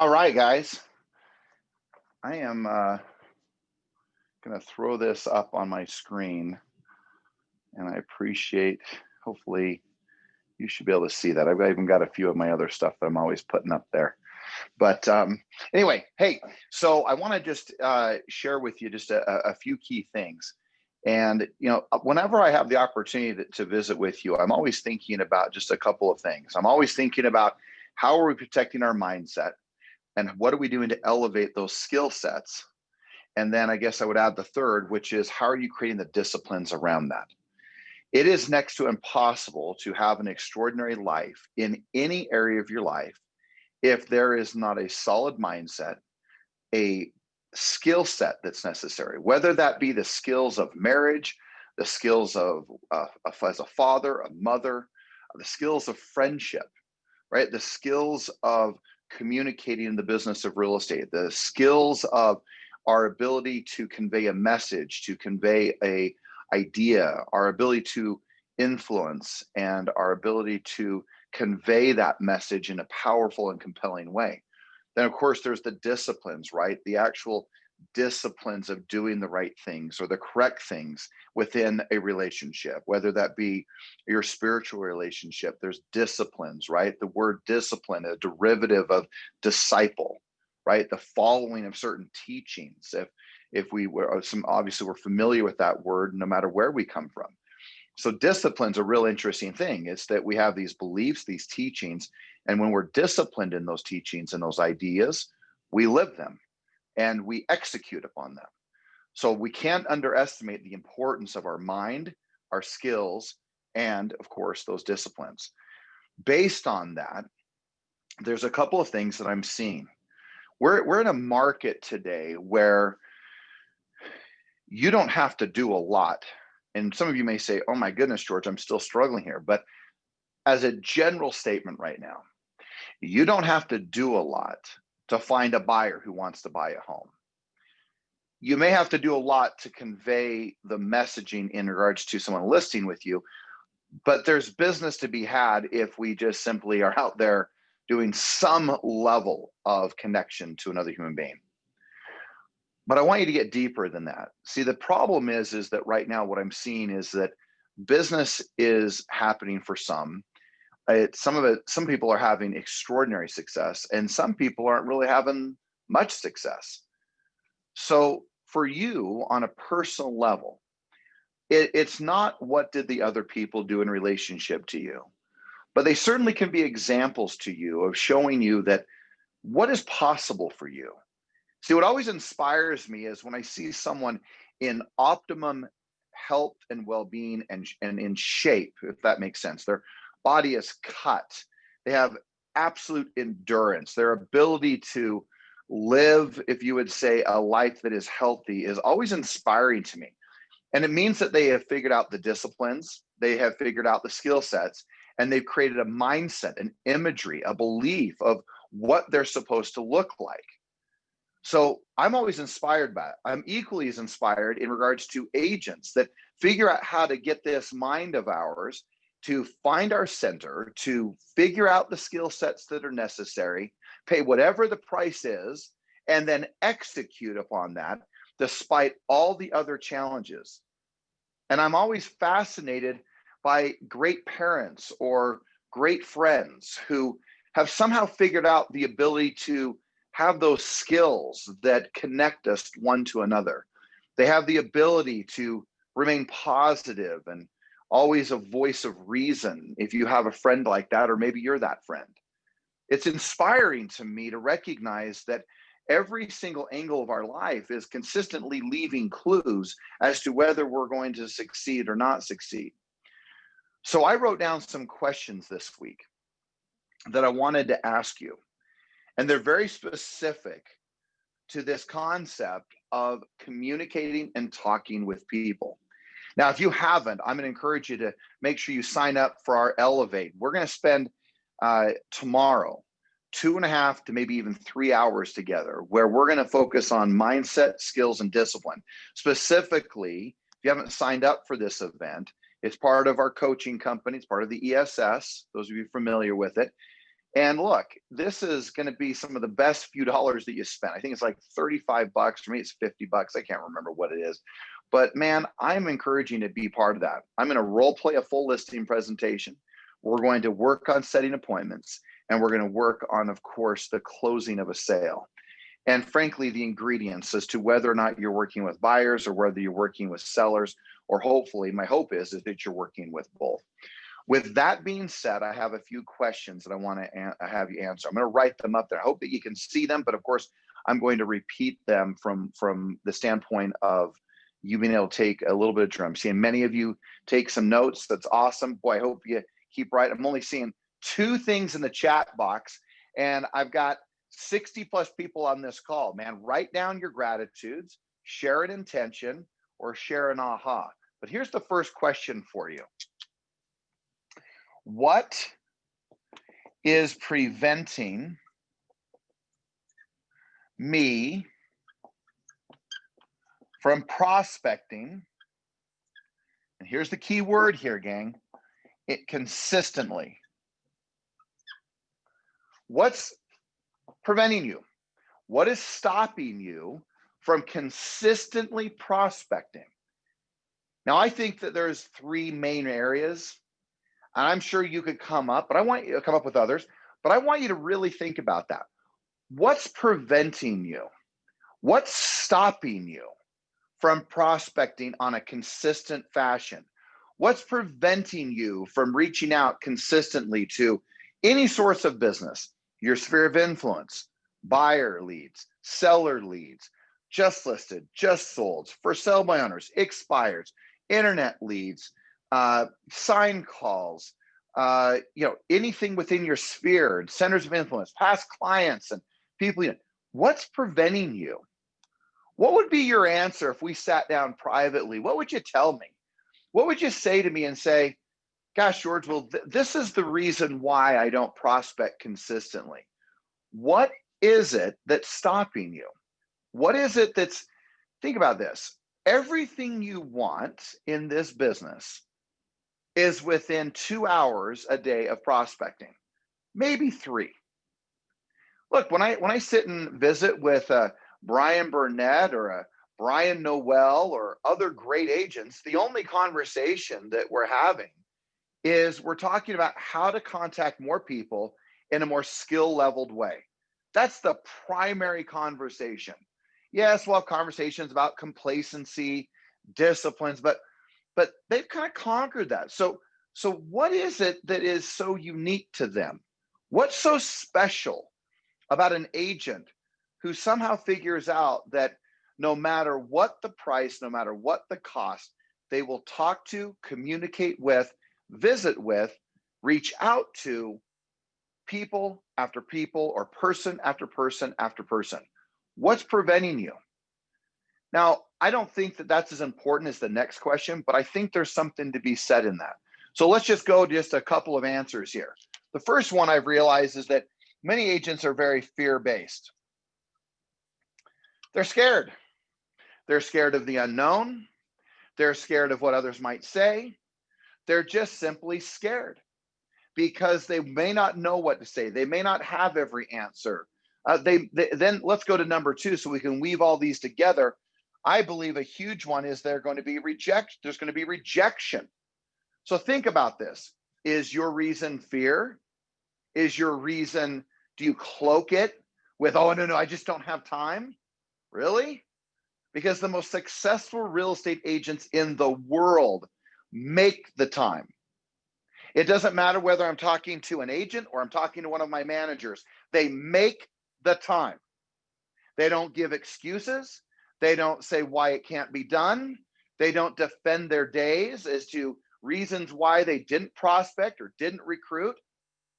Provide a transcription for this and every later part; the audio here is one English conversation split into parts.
All right, guys. I am going to throw this up on my screen, and I appreciate, hopefully, you should be able to see that. I've even got a few of my other stuff that I'm always putting up there. But anyway, hey, so I want to just share with you just a few key things. And, whenever I have the opportunity to visit with you, I'm always thinking about just a couple of things. I'm always thinking about how are we protecting our mindset and what are we doing to elevate those skill sets. And then I guess I would add the third, which is how are you creating the disciplines around that? It is next to impossible to have an extraordinary life in any area of your life if there is not a solid mindset, a skill set that's necessary, whether that be the skills of marriage, the skills of as a father, a mother, the skills of friendship, right? The skills of communicating in the business of real estate, the skills of our ability to convey a message, to convey a idea, our ability to influence, and our ability to convey that message in a powerful and compelling way. Then, of course, there's the disciplines, right? The actual disciplines of doing the right things or the correct things within a relationship, whether that be your spiritual relationship. There's disciplines, right? The word discipline, a derivative of disciple, right? The following of certain teachings. If we were obviously we're familiar with that word, no matter where we come from. So discipline's a real interesting thing. It's that we have these beliefs, these teachings, and when we're disciplined in those teachings and those ideas, we live them and we execute upon them. So we can't underestimate the importance of our mind, our skills, and of course, those disciplines. Based on that, there's a couple of things that I'm seeing. We're in a market today where you don't have to do a lot. And some of you may say, oh my goodness, George, I'm still struggling here. But as a general statement right now, you don't have to do a lot to find a buyer who wants to buy a home. You may have to do a lot to convey the messaging in regards to someone listing with you, but there's business to be had if we just simply are out there doing some level of connection to another human being. But I want you to get deeper than that. See, the problem is that right now what I'm seeing is that business is happening for some. Some people are having extraordinary success, and some people aren't really having much success. So for you on a personal level, it's not what did the other people do in relationship to you, but they certainly can be examples to you of showing you that what is possible for you. See, what always inspires me is when I see someone in optimum health and well-being and in shape, if that makes sense. Their body is cut. They have absolute endurance. Their ability to live, if you would say, a life that is healthy is always inspiring to me. And it means that they have figured out the disciplines, they have figured out the skill sets, and they've created a mindset, an imagery, a belief of what they're supposed to look like. So I'm always inspired by it. I'm equally as inspired in regards to agents that figure out how to get this mind of ours to find our center, to figure out the skill sets that are necessary, pay whatever the price is, and then execute upon that despite all the other challenges. And I'm always fascinated by great parents or great friends who have somehow figured out the ability to have those skills that connect us one to another. They have the ability to remain positive and always a voice of reason if you have a friend like that, or maybe you're that friend. It's inspiring to me to recognize that every single angle of our life is consistently leaving clues as to whether we're going to succeed or not succeed. So I wrote down some questions this week that I wanted to ask you. And they're very specific to this concept of communicating and talking with people. Now, if you haven't, I'm going to encourage you to make sure you sign up for our Elevate. We're going to spend tomorrow 2.5 to maybe even 3 hours together, where we're going to focus on mindset, skills, and discipline. Specifically, if you haven't signed up for this event, it's part of our coaching company. It's part of the ESS, those of you familiar with it. And look, this is going to be some of the best few dollars that you spend. I think it's like 35 bucks. For me, it's 50 bucks. I can't remember what it is. But man, I'm encouraging to be part of that. I'm going to role play a full listing presentation. We're going to work on setting appointments, and we're going to work on, of course, the closing of a sale. And frankly, the ingredients as to whether or not you're working with buyers or whether you're working with sellers, or hopefully, my hope is that you're working with both. With that being said, I have a few questions that I want to have you answer. I'm going to write them up there. I hope that you can see them, but of course, I'm going to repeat them from the standpoint of you being able to take a little bit of time. I'm seeing many of you take some notes. That's awesome. Boy, I hope you keep writing. I'm only seeing 2 things in the chat box, and I've got 60 plus people on this call. Man, write down your gratitudes, share an intention, or share an aha. But here's the first question for you. What is preventing me from prospecting? And here's the key word here, gang. It consistently. What's preventing you? What is stopping you from consistently prospecting? Now, I think that there's 3 main areas. And I'm sure you could come up, but I want you to come up with others, but I want you to really think about that. What's preventing you? What's stopping you from prospecting on a consistent fashion? What's preventing you from reaching out consistently to any source of business, your sphere of influence, buyer leads, seller leads, just listed, just sold, for sale by owners, expires, internet leads, sign calls, anything within your sphere, centers of influence, past clients and people. What's preventing you? What would be your answer if we sat down privately? What would you tell me? What would you say to me and say, gosh, George, well, this is the reason why I don't prospect consistently. What is it that's stopping you? What is it that's, think about this. Everything you want in this business is within 2 hours a day of prospecting, maybe 3. Look, when I sit and visit with a Brian Burnett or a Brian Noel or other great agents, the only conversation that we're having is we're talking about how to contact more people in a more skill-leveled way. That's the primary conversation. Yes, we'll have conversations about complacency, disciplines, but they've kind of conquered that. So what is it that is so unique to them? What's so special about an agent who somehow figures out that no matter what the price, no matter what the cost, they will talk to, communicate with, visit with, reach out to people after people or person after person after person? What's preventing you? Now, I don't think that that's as important as the next question, but I think there's something to be said in that. So let's just go just a couple of answers here. The first one I've realized is that many agents are very fear-based. They're scared. They're scared of the unknown. They're scared of what others might say. They're just simply scared because they may not know what to say. They may not have every answer. Then let's go to number 2 so we can weave all these together. I believe a huge one is there's going to be rejection. So think about this. Is your reason fear? Is your reason, do you cloak it with, oh, no, I just don't have time? Really? Because the most successful real estate agents in the world make the time. It doesn't matter whether I'm talking to an agent or I'm talking to one of my managers. They make the time. They don't give excuses. They don't say why it can't be done. They don't defend their days as to reasons why they didn't prospect or didn't recruit.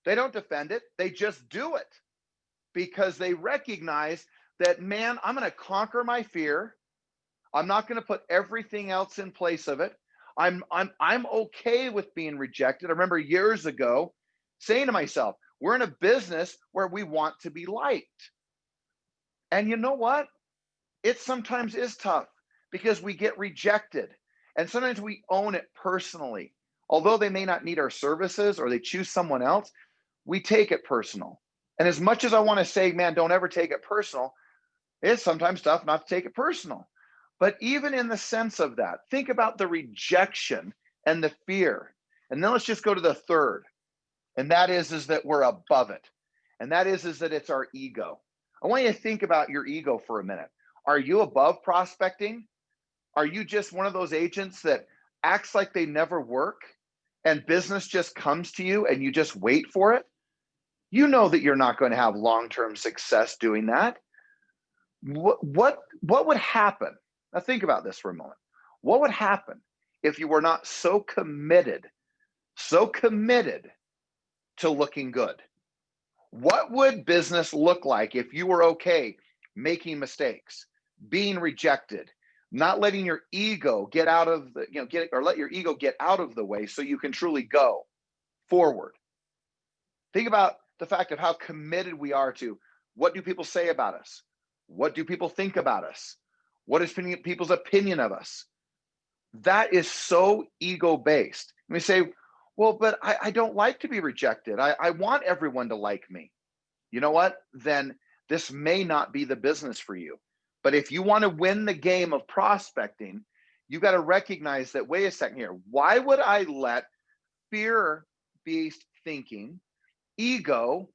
They don't defend it. They just do it because they recognize that, man, I'm going to conquer my fear. I'm not going to put everything else in place of it. I'm okay with being rejected. I remember years ago saying to myself, we're in a business where we want to be liked. And you know what? It sometimes is tough because we get rejected. And sometimes we own it personally. Although they may not need our services or they choose someone else, we take it personal. And as much as I want to say, man, don't ever take it personal, it's sometimes tough not to take it personal. But even in the sense of that, think about the rejection and the fear. And then let's just go to the third. And that is that we're above it. And that is that it's our ego. I want you to think about your ego for a minute. Are you above prospecting? Are you just one of those agents that acts like they never work and business just comes to you and you just wait for it? You know that you're not going to have long-term success doing that. What would happen? Now think about this for a moment. What would happen if you were not so committed to looking good? What would business look like if you were okay making mistakes, being rejected, not letting your ego get out of the, let your ego get out of the way so you can truly go forward? Think about the fact of how committed we are to what do people say about us? What do people think about us? What is people's opinion of us? That is so ego-based. And we say, well, but I don't like to be rejected. I want everyone to like me. You know what? Then this may not be the business for you. But if you want to win the game of prospecting, you got to recognize that, wait a second here, why would I let fear-based thinking, ego,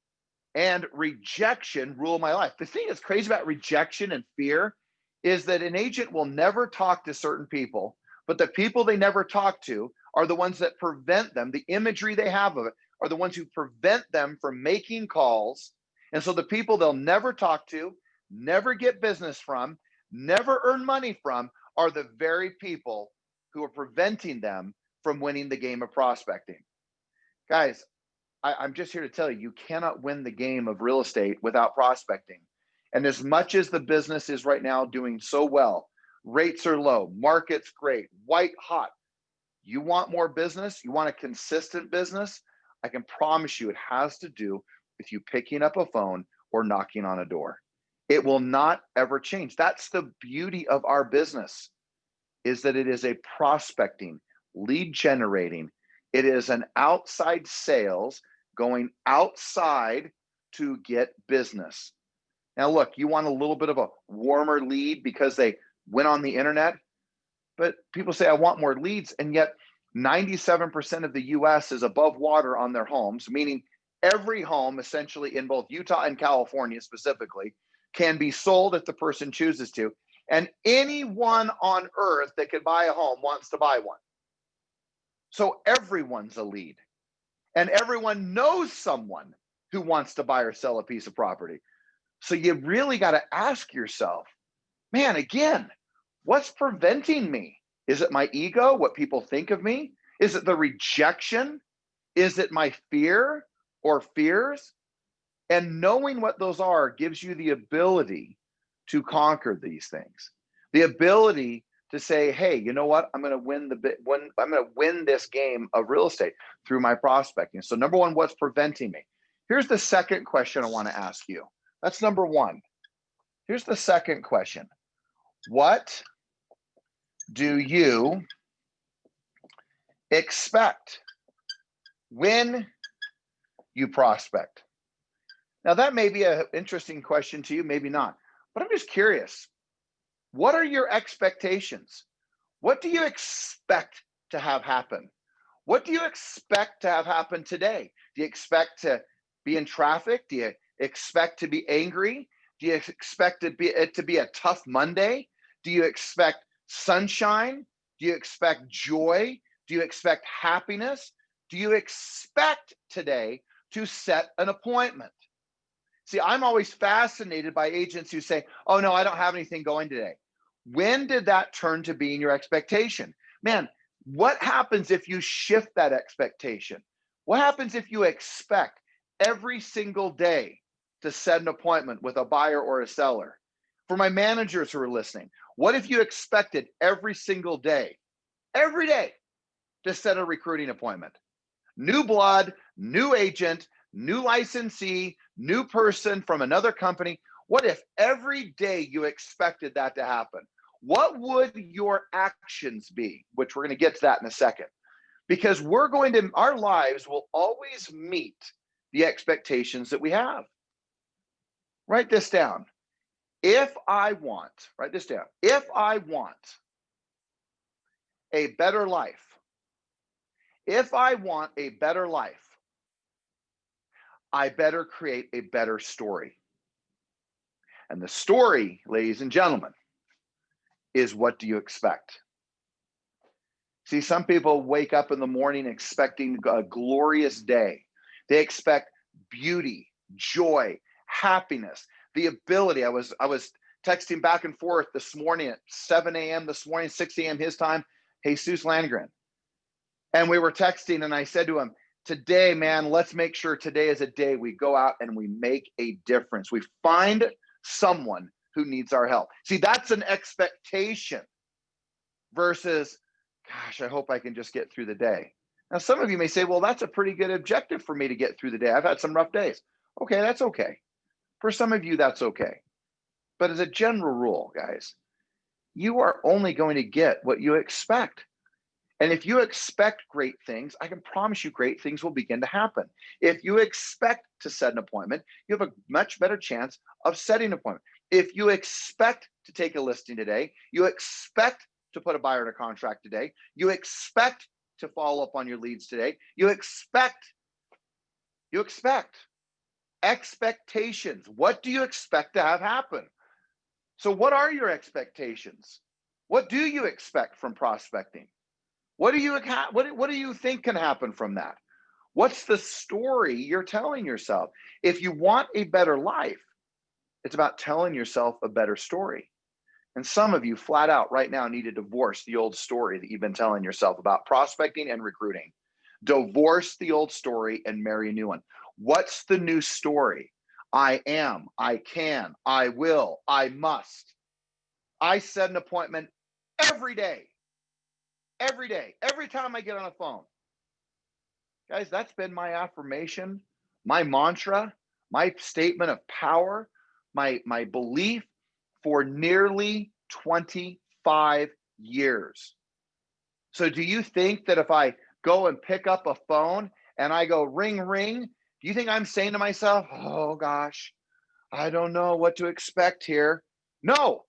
and rejection rule my life? The thing that's crazy about rejection and fear is that an agent will never talk to certain people, but the people they never talk to are the ones that prevent them. The imagery they have of it are the ones who prevent them from making calls. And so the people they'll never talk to, never get business from, never earn money from are the very people who are preventing them from winning the game of prospecting. Guys, I'm just here to tell you, you cannot win the game of real estate without prospecting. And as much as the business is right now doing so well, rates are low, market's great, white hot. You want more business? You want a consistent business? I can promise you it has to do with you picking up a phone or knocking on a door. It will not ever change. That's the beauty of our business, is that it is a prospecting, lead generating. It is an outside sales going outside to get business. Now, look, you want a little bit of a warmer lead because they went on the internet, but people say, I want more leads. And yet 97% of the US is above water on their homes, meaning every home essentially in both Utah and California specifically can be sold if the person chooses to. And anyone on earth that could buy a home wants to buy one. So everyone's a lead. And everyone knows someone who wants to buy or sell a piece of property. So you really got to ask yourself, man, again, what's preventing me? Is it my ego, what people think of me? Is it the rejection? Is it my fear or fears? And knowing what those are gives you the ability to conquer these things. The ability to say, hey, you know what? I'm going to win this game of real estate through my prospecting. So number one, what's preventing me? Here's the second question I want to ask you. That's number one. Here's the second question. What do you expect when you prospect? Now, that may be an interesting question to you, maybe not, but I'm just curious. What are your expectations? What do you expect to have happen? What do you expect to have happen today? Do you expect to be in traffic? Do you expect to be angry? Do you expect it to be a tough Monday? Do you expect sunshine? Do you expect joy? Do you expect happiness? Do you expect today to set an appointment? See, I'm always fascinated by agents who say, oh, no, I don't have anything going today. When did that turn to being your expectation? Man, what happens if you shift that expectation? What happens if you expect every single day to set an appointment with a buyer or a seller? For my managers who are listening, what if you expected every single day, every day, to set a recruiting appointment? New blood, new agent, new licensee, new person from another company. What if every day you expected that to happen? What would your actions be? Which we're going to get to that in a second. Because our lives will always meet the expectations that we have. Write this down. If I want, write this down. If I want a better life, if I want a better life, I better create a better story. And the story, ladies and gentlemen, is what do you expect? See, some people wake up in the morning expecting a glorious day. They expect beauty, joy, happiness, the ability. I was texting back and forth this morning at 7 a.m. this morning, 6 a.m. his time, Jesus Landgren. And we were texting and I said to him, today, man, let's make sure today is a day we go out and we make a difference. We find someone who needs our help. See, that's an expectation versus, gosh, I hope I can just get through the day. Now, some of you may say, well, that's a pretty good objective for me to get through the day. I've had some rough days. Okay, that's okay. For some of you, that's okay. But as a general rule, guys, you are only going to get what you expect. And if you expect great things, I can promise you great things will begin to happen. If you expect to set an appointment, you have a much better chance of setting an appointment. If you expect to take a listing today, you expect to put a buyer in a contract today, you expect to follow up on your leads today, you expect expectations. What do you expect to have happen? So what are your expectations? What do you expect from prospecting? What do you think can happen from that? What's the story you're telling yourself? If you want a better life, it's about telling yourself a better story. And some of you flat out right now need to divorce the old story that you've been telling yourself about prospecting and recruiting. Divorce the old story and marry a new one. What's the new story? I am, I can, I will, I must. I set an appointment every day. Every day, every time I get on a phone. Guys, that's been my affirmation, my mantra, my statement of power, my belief for nearly 25 years. So do you think that if I go and pick up a phone and I go ring, ring, do you think I'm saying to myself, oh gosh, I don't know what to expect here? No,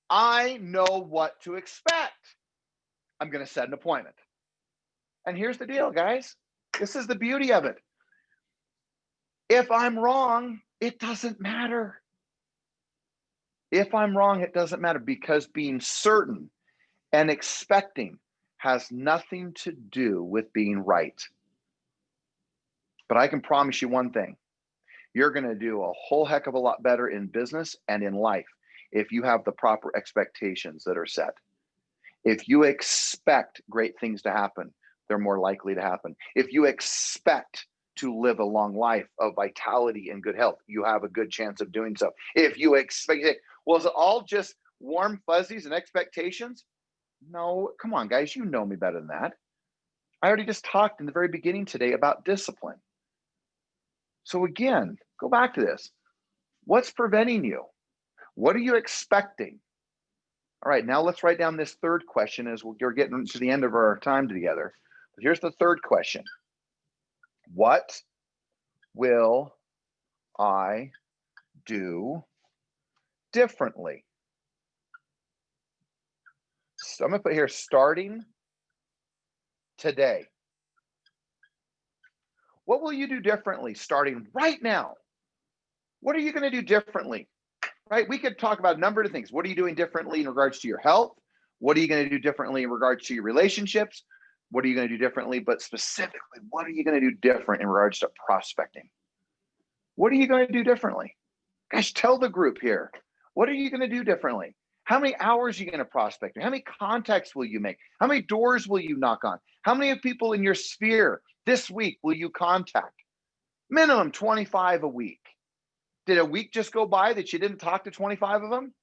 I know what to expect. I'm going to set an appointment. And here's the deal, guys. This is the beauty of it. If I'm wrong, it doesn't matter. If I'm wrong, it doesn't matter because being certain and expecting has nothing to do with being right. But I can promise you one thing. You're going to do a whole heck of a lot better in business and in life if you have the proper expectations that are set. If you expect great things to happen, they're more likely to happen. If you expect to live a long life of vitality and good health, you have a good chance of doing so. If you expect, well, is it all just warm fuzzies and expectations? No, come on, guys, you know me better than that. I already just talked in the very beginning today about discipline. So again, go back to this. What's preventing you? What are you expecting? All right, now let's write down this third question as we're getting to the end of our time together. But here's the third question. What will I do differently? So I'm going to put here starting today. What will you do differently starting right now? What are you going to do differently? Right? We could talk about a number of things. What are you doing differently in regards to your health? What are you going to do differently in regards to your relationships? What are you going to do differently? But specifically, what are you going to do different in regards to prospecting? What are you going to do differently? Gosh, tell the group here. What are you going to do differently? How many hours are you going to prospect? How many contacts will you make? How many doors will you knock on? How many people in your sphere this week will you contact? Minimum 25 a week. Did a week just go by that you didn't talk to 25 of them?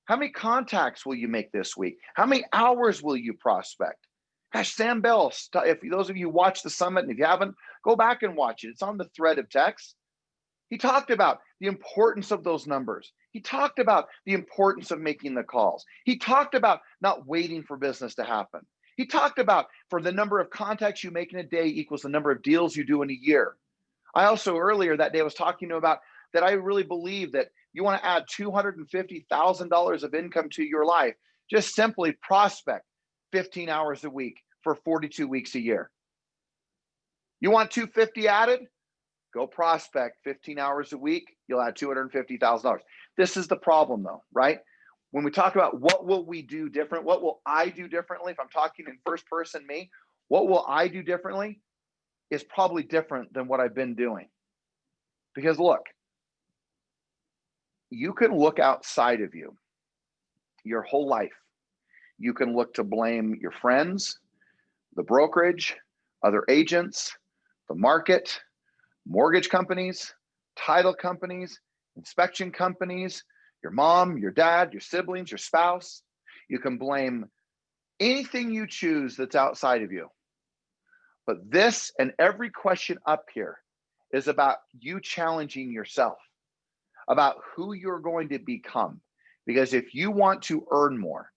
How many contacts will you make this week? How many hours will you prospect? Gosh, Sam Bell, if those of you watch the summit, and if you haven't, go back and watch it. It's on the thread of text. He talked about the importance of those numbers. He talked about the importance of making the calls. He talked about not waiting for business to happen. He talked about for the number of contacts you make in a day equals the number of deals you do in a year. I also earlier that day was talking to about that I really believe that you want to add $250,000 of income to your life. Just simply prospect 15 hours a week for 42 weeks a year. You want 250 added? Go prospect 15 hours a week. You'll add $250,000. This is the problem though, right? When we talk about what will we do different, what will I do differently? If I'm talking in first person me, what will I do differently is probably different than what I've been doing. Because look, you can look outside of you your whole life. You can look to blame your friends, the brokerage, other agents, the market, mortgage companies, title companies, inspection companies, your mom, your dad, your siblings, your spouse. You can blame anything you choose that's outside of you. But this and every question up here is about you challenging yourself, about who you're going to become. Because if you want to earn more,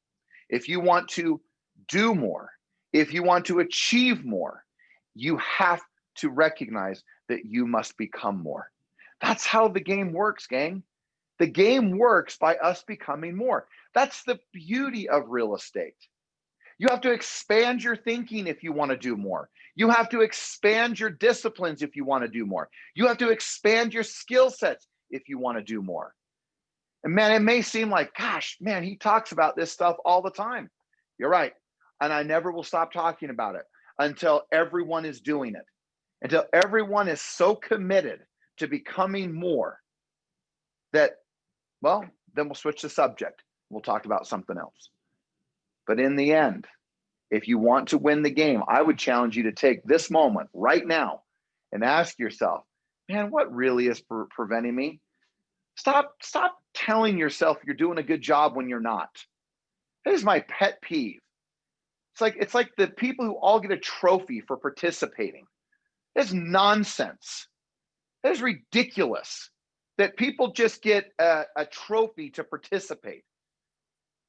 if you want to do more, if you want to achieve more, you have to recognize that you must become more. That's how the game works, gang. The game works by us becoming more. That's the beauty of real estate. You have to expand your thinking if you want to do more. You have to expand your disciplines if you want to do more. You have to expand your skill sets if you want to do more. And man, it may seem like, gosh, man, he talks about this stuff all the time. You're right. And I never will stop talking about it until everyone is doing it, until everyone is so committed to becoming more that, well, then we'll switch the subject. We'll talk about something else. But in the end, if you want to win the game, I would challenge you to take this moment right now and ask yourself, man, what really is preventing me? Stop telling yourself you're doing a good job when you're not. That is my pet peeve. It's like the people who all get a trophy for participating. It's nonsense. That is ridiculous that people just get a trophy to participate.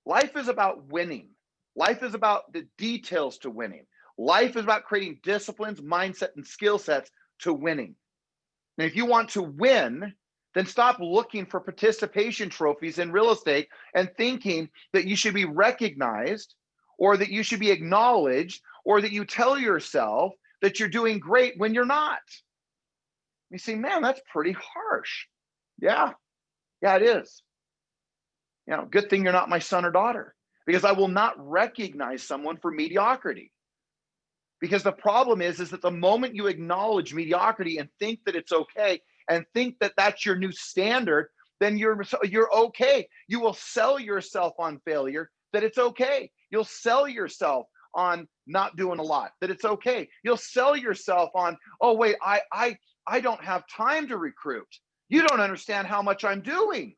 Life is about winning. Life is about the details to winning. Life is about creating disciplines, mindset, and skill sets to winning. And if you want to win, then stop looking for participation trophies in real estate and thinking that you should be recognized or that you should be acknowledged or that you tell yourself that you're doing great when you're not. You see, man, that's pretty harsh. Yeah, it is. Good thing you're not my son or daughter, because I will not recognize someone for mediocrity. Because the problem is that the moment you acknowledge mediocrity and think that it's okay and think that that's your new standard, then you're okay. You will sell yourself on failure, that it's okay. You'll sell yourself on not doing a lot, that it's okay. You'll sell yourself on, oh wait, I don't have time to recruit. You don't understand how much I'm doing.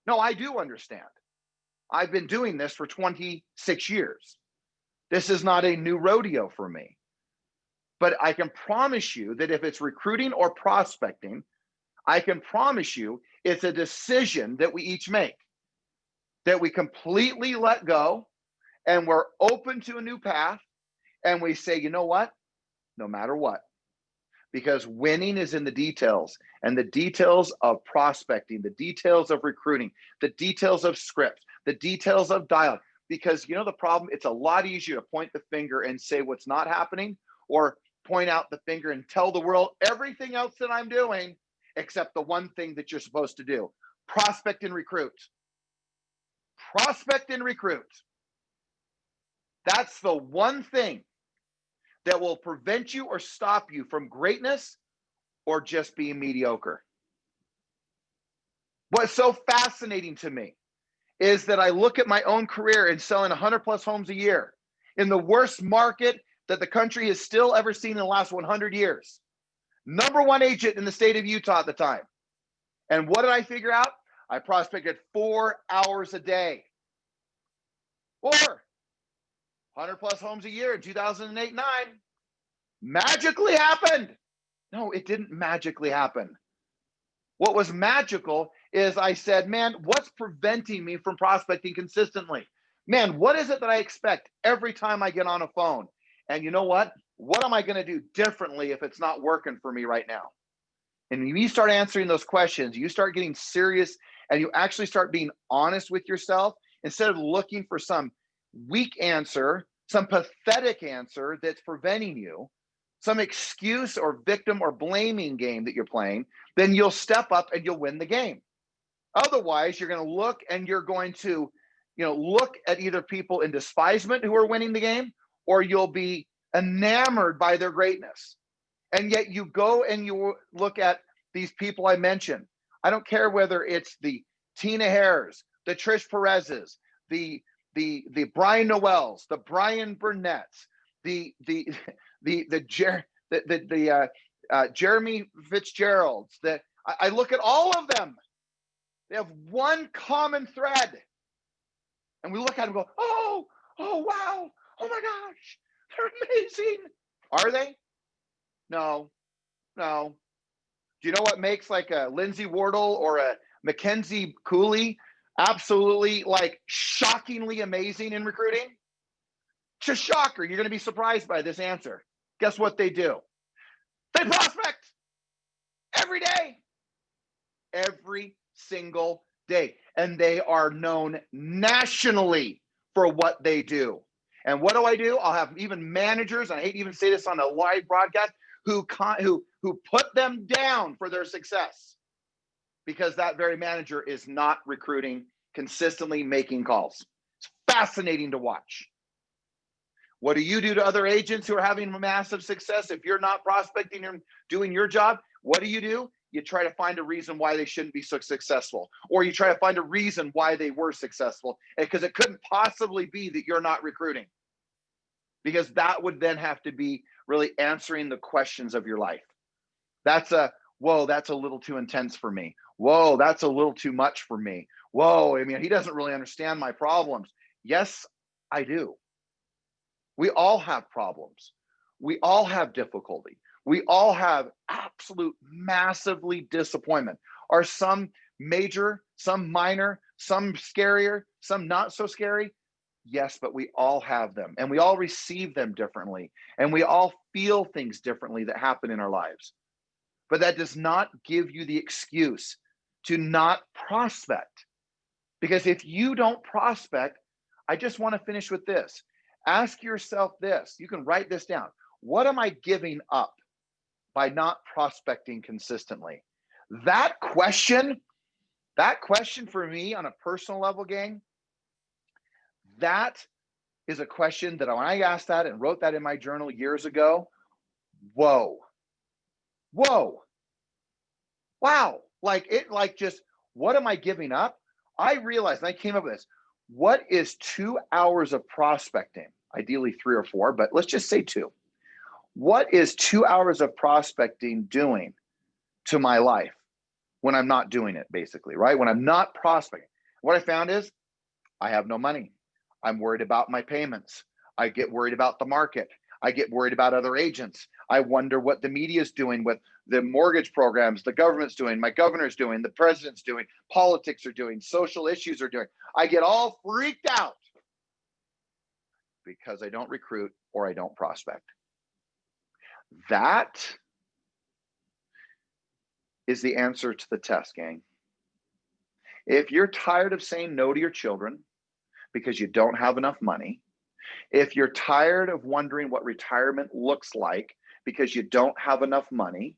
No, I do understand. I've been doing this for 26 years. This is not a new rodeo for me. But I can promise you that if it's recruiting or prospecting, I can promise you it's a decision that we each make, that we completely let go and we're open to a new path. And we say, you know what? No matter what. Because winning is in the details, and the details of prospecting, the details of recruiting, the details of scripts, the details of dialogue. Because the problem, it's a lot easier to point the finger and say what's not happening, or point out the finger and tell the world everything else that I'm doing except the one thing that you're supposed to do: prospect and recruit. Prospect and recruit. That's the one thing that will prevent you or stop you from greatness or just being mediocre. What's so fascinating to me is that I look at my own career in selling 100 plus homes a year in the worst market that the country has still ever seen in the last 100 years. Number one agent in the state of Utah at the time. And what did I figure out? I prospected 4 hours a day. 100 plus homes a year in 2008-9. Magically happened. No, it didn't magically happen. What was magical is I said, man, what's preventing me from prospecting consistently? Man, what is it that I expect every time I get on a phone? And you know what? What am I going to do differently if it's not working for me right now? And when you start answering those questions, you start getting serious and you actually start being honest with yourself instead of looking for some weak answer, some pathetic answer that's preventing you, some excuse or victim or blaming game that you're playing, then you'll step up and you'll win the game. Otherwise, you're going to look and you're going to, look at either people in despisement who are winning the game, or you'll be enamored by their greatness. And yet you go and you look at these people I mentioned. I don't care whether it's the Tina Hares, the Trish Perez's, the Brian Noels, the Brian Burnett's, the Jeremy Fitzgerald's. That I look at all of them. They have one common thread, and we look at them and go, oh wow, oh my gosh, they're amazing. Are they? No. Do you know what makes like a Lindsay Wardle or a Mackenzie Cooley absolutely like shockingly amazing in recruiting? Just shocker. You're going to be surprised by this answer. Guess what they do? They prospect every day, every single day. And they are known nationally for what they do. And what do? I'll have even managers, and I hate to even say this on a live broadcast, who put them down for their success because that very manager is not recruiting, consistently making calls. It's fascinating to watch. What do you do to other agents who are having massive success? If you're not prospecting and doing your job, what do? You try to find a reason why they shouldn't be so successful, or you try to find a reason why they were successful, because it couldn't possibly be that you're not recruiting, because that would then have to be really answering the questions of your life. That's a little too intense for me. Whoa, that's a little too much for me. Whoa, I mean, he doesn't really understand my problems. Yes, I do. We all have problems. We all have difficulty. We all have absolute massively disappointment. Are some major, some minor, some scarier, some not so scary? Yes, but we all have them, and we all receive them differently, and we all feel things differently that happen in our lives. But that does not give you the excuse to not prospect. Because if you don't prospect, I just want to finish with this. Ask yourself this. You can write this down. What am I giving up by not prospecting consistently? That question for me on a personal level, gang, that is a question that when I asked that and wrote that in my journal years ago, whoa, wow. Just, what am I giving up? I realized, and I came up with this, what is 2 hours of prospecting? Ideally 3 or 4, but let's just say 2. What is 2 hours of prospecting doing to my life when I'm not doing it, basically, right? When I'm not prospecting. What I found is I have no money. I'm worried about my payments. I get worried about the market. I get worried about other agents. I wonder what the media is doing with the mortgage programs, the government's doing, my governor's doing, the president's doing, politics are doing, social issues are doing. I get all freaked out because I don't recruit or I don't prospect. That is the answer to the test, gang. If you're tired of saying no to your children because you don't have enough money, if you're tired of wondering what retirement looks like because you don't have enough money,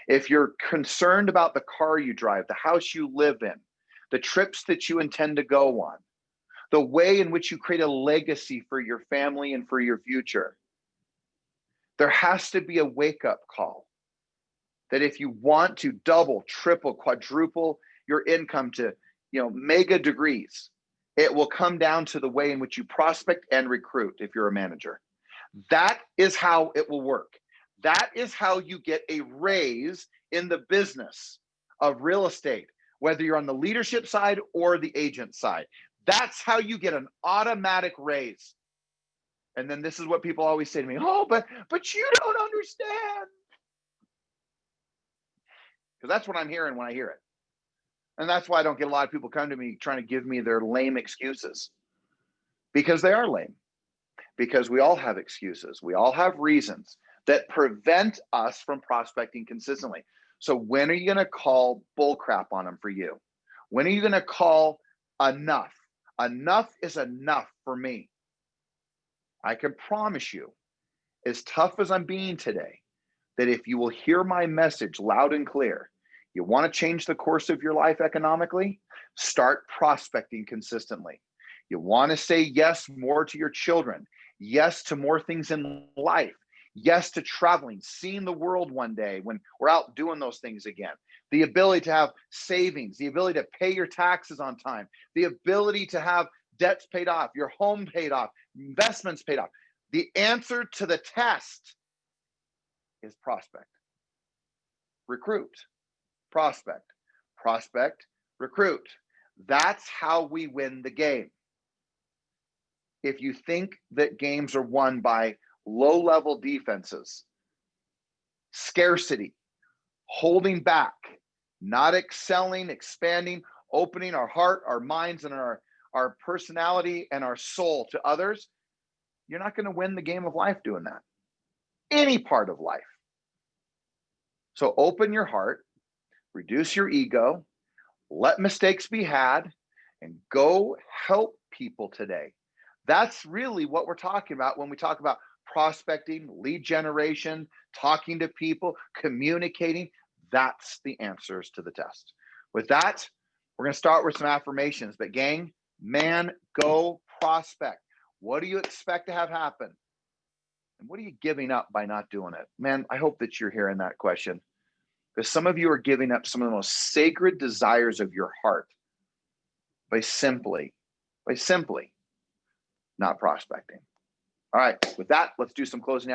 if you're concerned about the car you drive, the house you live in, the trips that you intend to go on, the way in which you create a legacy for your family and for your future, there has to be a wake-up call that if you want to double, triple, quadruple your income to, mega degrees, it will come down to the way in which you prospect and recruit if you're a manager. That is how it will work. That is how you get a raise in the business of real estate, whether you're on the leadership side or the agent side. That's how you get an automatic raise. And then this is what people always say to me, oh, but you don't understand. Because that's what I'm hearing when I hear it. And that's why I don't get a lot of people come to me trying to give me their lame excuses. Because they are lame. Because we all have excuses. We all have reasons that prevent us from prospecting consistently. So when are you going to call bull crap on them for you? When are you going to call enough? Enough is enough for me. I can promise you, as tough as I'm being today, that if you will hear my message loud and clear, you want to change the course of your life economically, start prospecting consistently. You want to say yes more to your children, yes to more things in life, yes to traveling, seeing the world one day when we're out doing those things again. The ability to have savings, the ability to pay your taxes on time, the ability to have debts paid off, your home paid off, investments paid off. The answer to the test is prospect, recruit, prospect, prospect, recruit. That's how we win the game. If you think that games are won by low-level defenses, scarcity, holding back, not excelling, expanding, opening our heart, our minds, and our personality and our soul to others, you're not going to win the game of life doing that. Any part of life. So open your heart, reduce your ego, let mistakes be had, and go help people today. That's really what we're talking about when we talk about prospecting, lead generation, talking to people, communicating. That's the answers to the test. With that, we're going to start with some affirmations. But gang, man, go prospect. What do you expect to have happen? And what are you giving up by not doing it? Man, I hope that you're hearing that question, because some of you are giving up some of the most sacred desires of your heart by simply not prospecting. All right, with that, let's do some closing